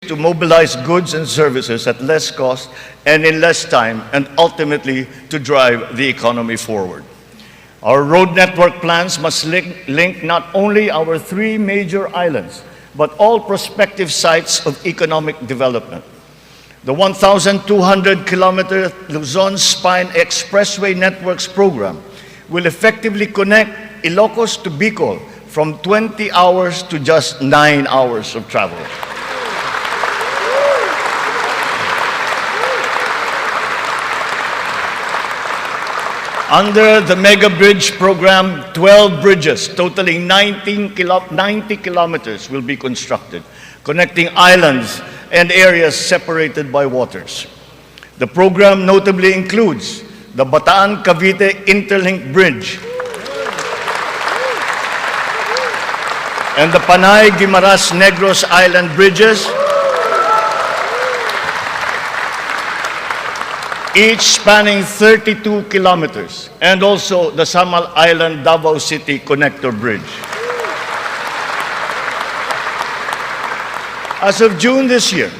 to mobilize goods and services at less cost and in less time, and ultimately to drive the economy forward. Our road network plans must link not only our three major islands, but all prospective sites of economic development. The 1,200-kilometer Luzon Spine Expressway Networks program will effectively connect Ilocos to Bicol from 20 hours to just 9 hours of travel. Under the Mega Bridge program, 12 bridges totaling 90 kilometers will be constructed, connecting islands and areas separated by waters. The program notably includes the Bataan-Cavite Interlink Bridge and the Panay-Guimaras-Negros Island bridges, each spanning 32 kilometers, and also the Samal Island Davao City Connector Bridge. As of June this year,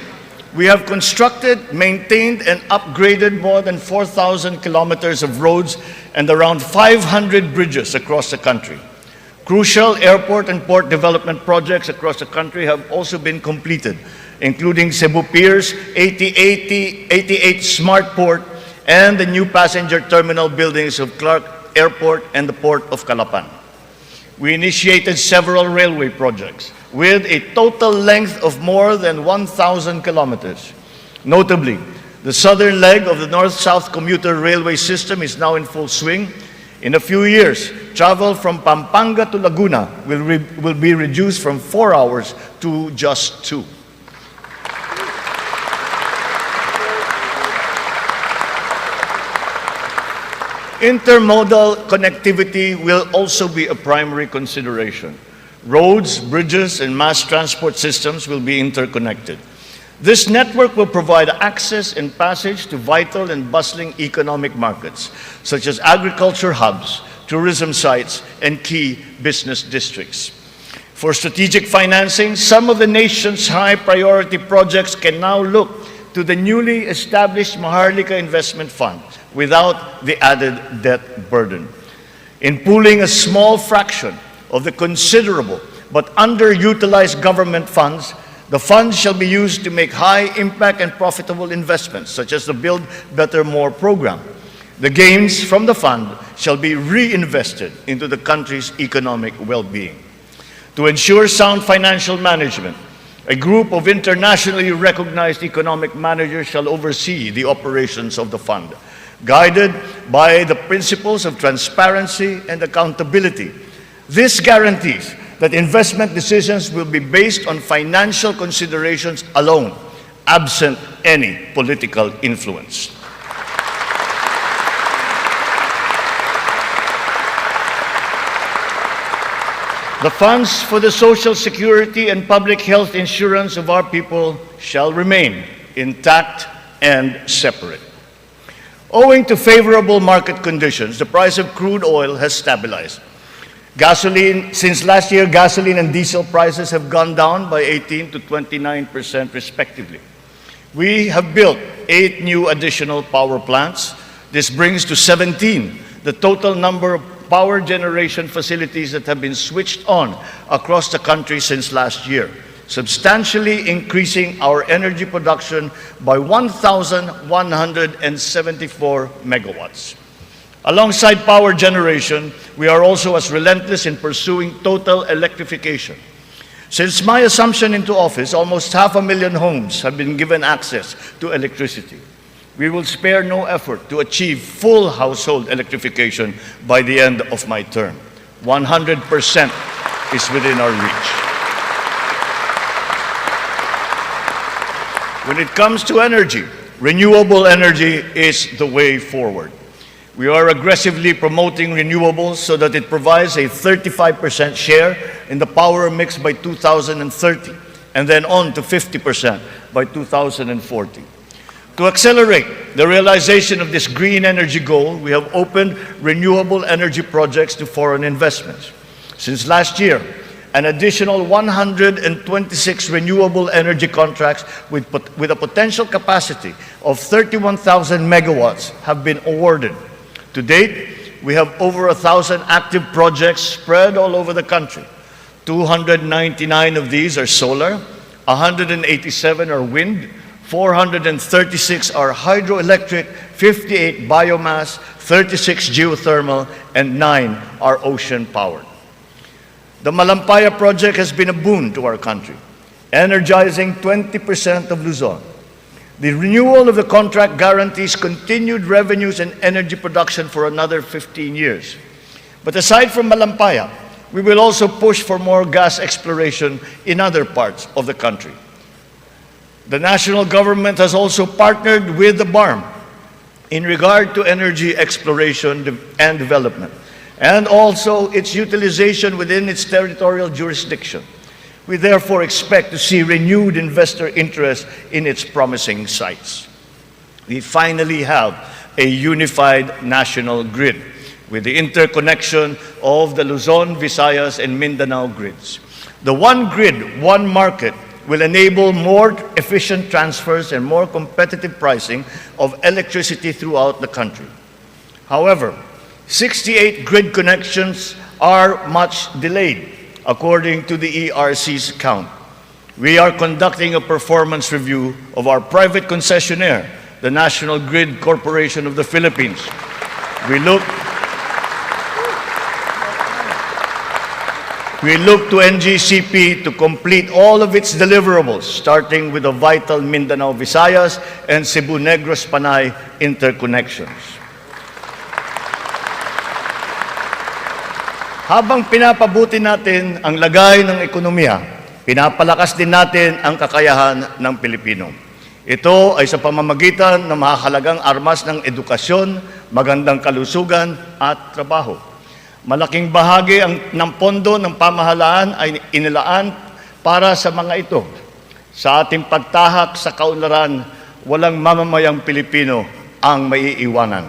we have constructed, maintained, and upgraded more than 4,000 kilometers of roads and around 500 bridges across the country. Crucial airport and port development projects across the country have also been completed, including Cebu Pier's 88 Smart Port and the new passenger terminal buildings of Clark Airport and the Port of Calapan. We initiated several railway projects with a total length of more than 1,000 kilometers. Notably, the southern leg of the North-South commuter railway system is now in full swing. In a few years, travel from Pampanga to Laguna will be reduced from 4 hours to just 2. Intermodal connectivity will also be a primary consideration. Roads, bridges, and mass transport systems will be interconnected. This network will provide access and passage to vital and bustling economic markets, such as agriculture hubs, tourism sites, and key business districts. For strategic financing, some of the nation's high-priority projects can now look to the newly established Maharlika Investment Fund without the added debt burden. In pooling a small fraction of the considerable but underutilized government funds, the funds shall be used to make high-impact and profitable investments, such as the Build Better More program. The gains from the fund shall be reinvested into the country's economic well-being. To ensure sound financial management, a group of internationally recognized economic managers shall oversee the operations of the fund, guided by the principles of transparency and accountability. This guarantees that investment decisions will be based on financial considerations alone, absent any political influence. The funds for the social security and public health insurance of our people shall remain intact and separate. Owing to favorable market conditions, the price of crude oil has stabilized. Since last year, gasoline and diesel prices have gone down by 18% to 29% respectively. We have built 8 new additional power plants. This brings to 17 the total number of power generation facilities that have been switched on across the country since last year, substantially increasing our energy production by 1,174 megawatts. Alongside power generation, we are also as relentless in pursuing total electrification. Since my assumption into office, almost 500,000 homes have been given access to electricity. We will spare no effort to achieve full household electrification by the end of my term. 100% is within our reach. When it comes to energy, renewable energy is the way forward. We are aggressively promoting renewables so that it provides a 35% share in the power mix by 2030, and then on to 50% by 2040. To accelerate the realization of this green energy goal, we have opened renewable energy projects to foreign investments. Since last year, an additional 126 renewable energy contracts with a potential capacity of 31,000 megawatts have been awarded. To date, we have over 1,000 active projects spread all over the country. 299 of these are solar, 187 are wind, 436 are hydroelectric, 58 biomass, 36 geothermal, and 9 are ocean-powered. The Malampaya project has been a boon to our country, energizing 20% of Luzon. The renewal of the contract guarantees continued revenues and energy production for another 15 years. But aside from Malampaya, we will also push for more gas exploration in other parts of the country. The national government has also partnered with the BARM in regard to energy exploration and development, and also its utilization within its territorial jurisdiction. We therefore expect to see renewed investor interest in its promising sites. We finally have a unified national grid with the interconnection of the Luzon, Visayas, and Mindanao grids. The one grid, one market will enable more efficient transfers and more competitive pricing of electricity throughout the country. However, 68 grid connections are much delayed, according to the ERC's count. We are conducting a performance review of our private concessionaire, the National Grid Corporation of the Philippines. We look to NGCP to complete all of its deliverables, starting with the vital Mindanao, Visayas, and Cebu Negros Panay interconnections. Habang pinapabuti natin ang lagay ng ekonomiya, pinapalakas din natin ang kakayahan ng Pilipino. Ito ay sa pamamagitan ng mahalagang armas ng edukasyon, magandang kalusugan at trabaho. Malaking bahagi ng pondo ng pamahalaan ay inilaan para sa mga ito. Sa ating pagtahak sa kaunlaran, walang mamamayang Pilipino ang maiiwanan.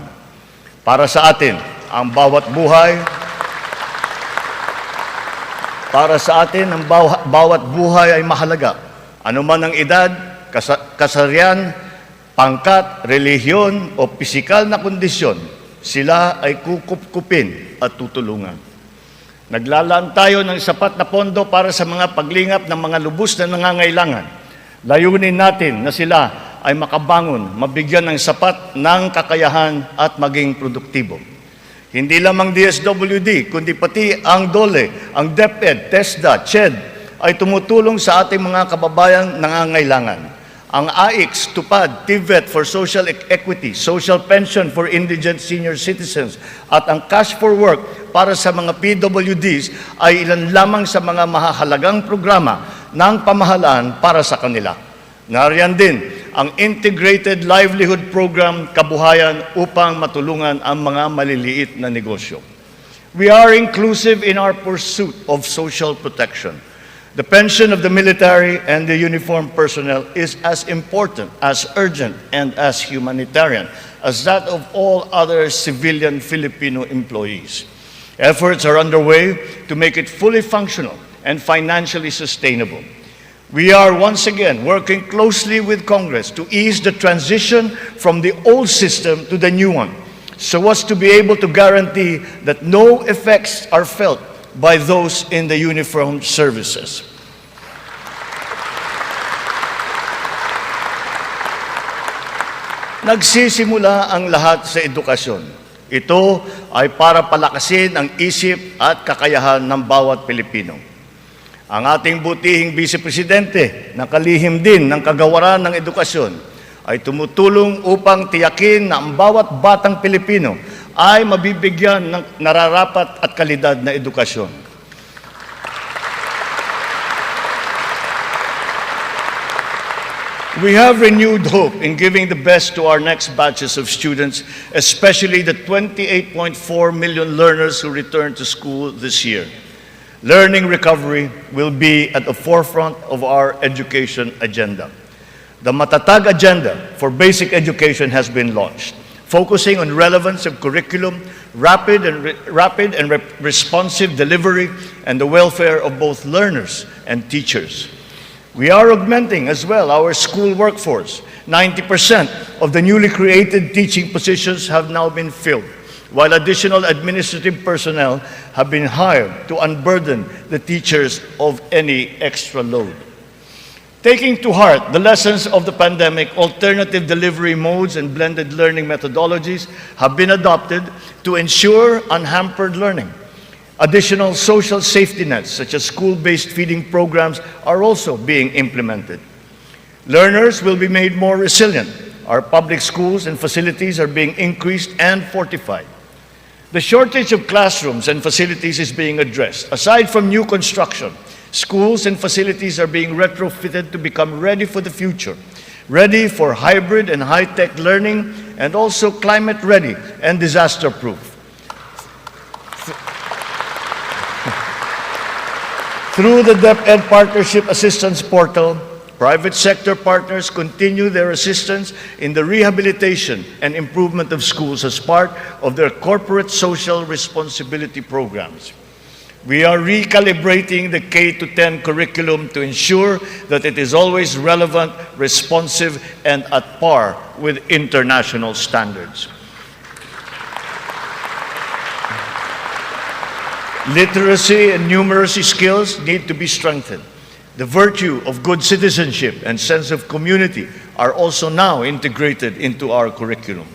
Para sa atin, ang bawat buhay ay mahalaga. Ano man ang edad, kasarian, pangkat, relihiyon o pisikal na kondisyon, sila ay kukupkupin at tutulungan. Naglalaan tayo ng sapat na pondo para sa mga paglingap ng mga lubos na nangangailangan. Layunin natin na sila ay makabangon, mabigyan ng sapat ng kakayahan at maging produktibo. Hindi lamang DSWD, kundi pati ang DOLE, ang DepEd, TESDA, CHED ay tumutulong sa ating mga kababayang nangangailangan. Ang AIX, TUPAD, TVET for Social Equity, Social Pension for Indigent Senior Citizens, at ang Cash for Work para sa mga PWDs ay ilan lamang sa mga mahahalagang programa ng pamahalaan para sa kanila. Nariyan din ang Integrated Livelihood Program Kabuhayan upang matulungan ang mga maliliit na negosyo. We are inclusive in our pursuit of social protection. The pension of the military and the uniformed personnel is as important, as urgent, and as humanitarian as that of all other civilian Filipino employees. Efforts are underway to make it fully functional and financially sustainable. We are once again working closely with Congress to ease the transition from the old system to the new one, so as to be able to guarantee that no effects are felt by those in the uniformed services. Nagsisimula ang lahat sa edukasyon. Ito ay para palakasin ang isip at kakayahan ng bawat Pilipino. Ang ating butihing Vice Presidente, nakalihim din ng kagawaran ng edukasyon, ay tumutulong upang tiyakin na ang bawat batang Pilipino ay mabibigyan ng nararapat at kalidad na edukasyon. We have renewed hope in giving the best to our next batches of students, especially the 28.4 million learners who return to school this year. Learning recovery will be at the forefront of our education agenda. The Matatag Agenda for Basic Education has been launched, focusing on relevance of curriculum, rapid and responsive delivery, and the welfare of both learners and teachers. We are augmenting as well our school workforce. 90% of the newly created teaching positions have now been filled, while additional administrative personnel have been hired to unburden the teachers of any extra load. Taking to heart the lessons of the pandemic, alternative delivery modes and blended learning methodologies have been adopted to ensure unhampered learning. Additional social safety nets, such as school-based feeding programs, are also being implemented. Learners will be made more resilient. Our public schools and facilities are being increased and fortified. The shortage of classrooms and facilities is being addressed. Aside from new construction, schools and facilities are being retrofitted to become ready for the future, ready for hybrid and high-tech learning, and also climate-ready and disaster-proof. Through the DepEd Partnership Assistance Portal, private sector partners continue their assistance in the rehabilitation and improvement of schools as part of their corporate social responsibility programs. We are recalibrating the K-10 curriculum to ensure that it is always relevant, responsive, and at par with international standards. Literacy and numeracy skills need to be strengthened. The virtue of good citizenship and sense of community are also now integrated into our curriculum.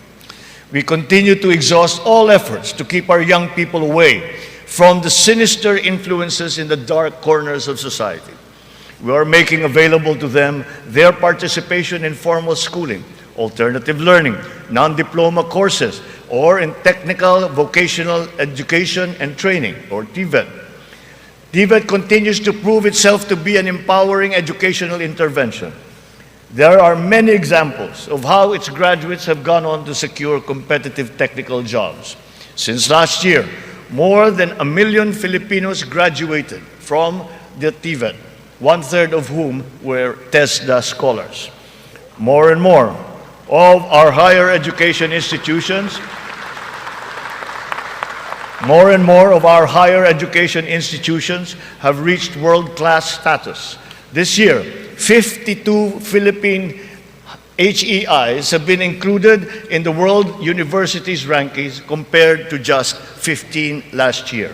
We continue to exhaust all efforts to keep our young people away from the sinister influences in the dark corners of society. We are making available to them their participation in formal schooling, alternative learning, non-diploma courses, or in technical vocational education and training, or TVET. TVET continues to prove itself to be an empowering educational intervention. There are many examples of how its graduates have gone on to secure competitive technical jobs. Since last year, more than 1 million Filipinos graduated from the TVET, one-third of whom were TESDA scholars. More and more of our higher education institutions have reached world-class status. This year, 52 Philippine HEIs have been included in the World Universities rankings compared to just 15 last year.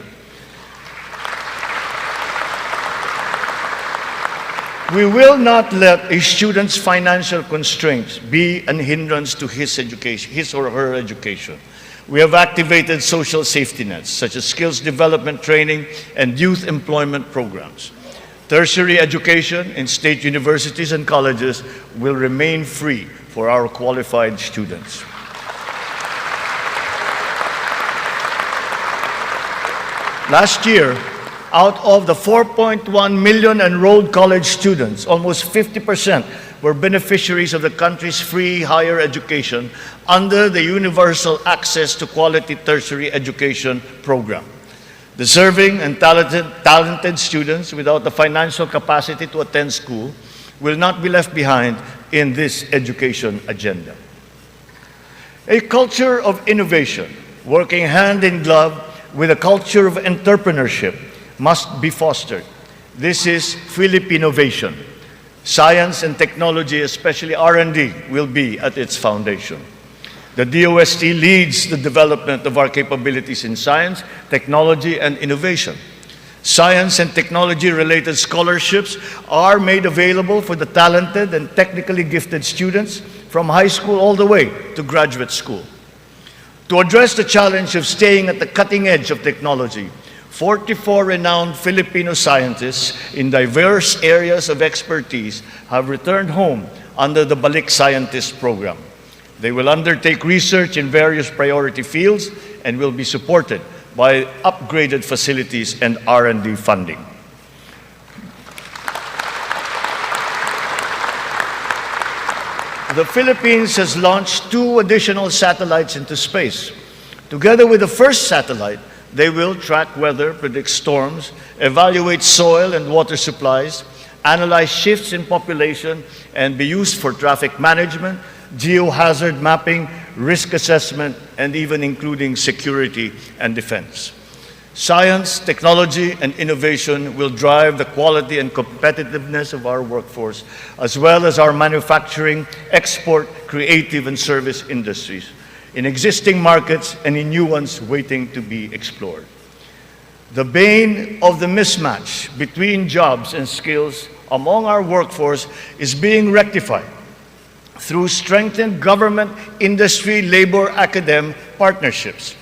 We will not let a student's financial constraints be an hindrance to his or her education. We have activated social safety nets, such as skills development training and youth employment programs. Tertiary education in state universities and colleges will remain free for our qualified students. Last year, out of the 4.1 million enrolled college students, almost 50% were beneficiaries of the country's free higher education under the Universal Access to Quality Tertiary Education program. Deserving and talented students without the financial capacity to attend school will not be left behind in this education agenda. A culture of innovation, working hand in glove with a culture of entrepreneurship, must be fostered. This is Philippinovation. Science and technology, especially R&D, will be at its foundation. The DOST leads the development of our capabilities in science, technology, and innovation. Science and technology-related scholarships are made available for the talented and technically gifted students from high school all the way to graduate school. To address the challenge of staying at the cutting edge of technology, 44 renowned Filipino scientists in diverse areas of expertise have returned home under the Balik Scientist program. They will undertake research in various priority fields and will be supported by upgraded facilities and R&D funding. The Philippines has launched 2 additional satellites into space. Together with the first satellite, they will track weather, predict storms, evaluate soil and water supplies, analyze shifts in population, and be used for traffic management, geohazard mapping, risk assessment, and even including security and defense. Science, technology, and innovation will drive the quality and competitiveness of our workforce, as well as our manufacturing, export, creative, and service industries, in existing markets and in new ones waiting to be explored. The bane of the mismatch between jobs and skills among our workforce is being rectified through strengthened government, industry, labor, academe partnerships.